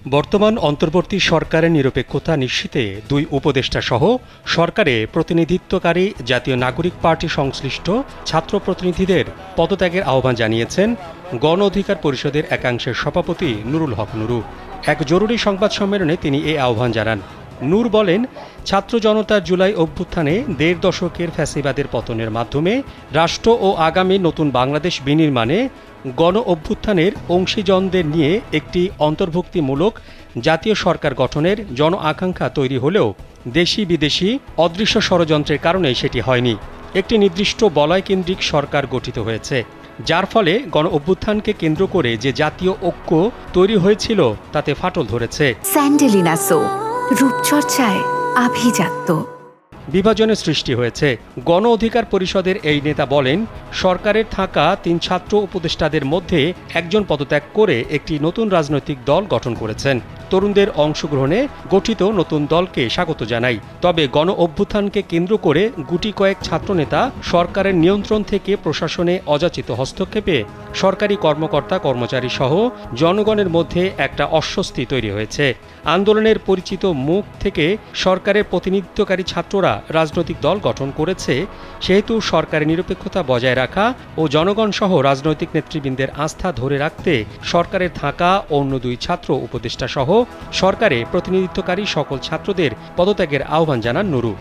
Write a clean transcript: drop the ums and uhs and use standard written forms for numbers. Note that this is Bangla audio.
বর্তমান অন্তর্বর্তী সরকারের নিরপেক্ষতা নিশ্চিতে দুই উপদেষ্টা সহ সরকারে প্রতিনিধিত্বকারী জাতীয় নাগরিক পার্টি সংশ্লিষ্ট ছাত্র প্রতিনিধিদের পদত্যাগের আহ্বান জানিয়েছেন গণ অধিকার পরিষদের একাংশের সভাপতি নুরুল হক নুরু। এক জরুরি সংবাদ সম্মেলনে তিনি এই আহ্বান জানান। নূর বলেন, ছাত্র জনতার জুলাই অভ্যুত্থানে দেড় দশকের ফ্যাসিবাদের পতনের মাধ্যমে রাষ্ট্র ও আগামী নতুন বাংলাদেশ বিনির্মাণে গণ অভ্যুত্থানের অংশীজনদের নিয়ে একটি অন্তর্ভুক্তিমূলক জাতীয় সরকার গঠনের জন আকাঙ্ক্ষা তৈরি হলেও দেশি বিদেশি অদৃশ্য ষড়যন্ত্রের কারণে সেটি হয়নি। একটি নির্দিষ্ট বলয়কেন্দ্রিক সরকার গঠিত হয়েছে, যার ফলে গণ অভ্যুত্থানকে কেন্দ্র করে যে জাতীয় ঐক্য তৈরি হয়েছিল তাতে ফাটল ধরেছে। স্যান্ডেলিনা সো, রূপচর্চায় আভিজাত্য। বিভাজনের সৃষ্টি হয়েছে। গণ অধিকার পরিষদের এই নেতা বলেন, সরকারের থাকা ৩ ছাত্র উপদেষ্টাদের মধ্যে একজন পদত্যাগ করে একটি নতুন রাজনৈতিক দল গঠন করেছেন। তরুণদের অংশগ্রহণে গঠিত নতুন দলকে স্বাগত জানাই। তবে গণ অভ্যুত্থানকে কেন্দ্র করে গুটি কয়েক ছাত্রনেতা সরকারের নিয়ন্ত্রণ থেকে প্রশাসনে অযাচিত হস্তক্ষেপে সরকারি কর্মকর্তা কর্মচারী সহ জনগণের মধ্যে একটা অস্বস্তি তৈরি হয়েছে। আন্দোলনের পরিচিত মুখ থেকে সরকারের প্রতিনিধিত্বকারী ছাত্ররা রাজনৈতিক দল গঠন করেছে, সেহেতু সরকারের নিরপেক্ষতা বজায় রাখা ও জনগণ সহ রাজনৈতিক নেতৃবৃন্দের আস্থা ধরে রাখতে সরকারের থাকা অন্য 2 ছাত্র উপদেষ্টা সহ সরকারে প্রতিনিধিত্বকারী সকল ছাত্রদের পদত্যাগের আহ্বান জানান নুরু।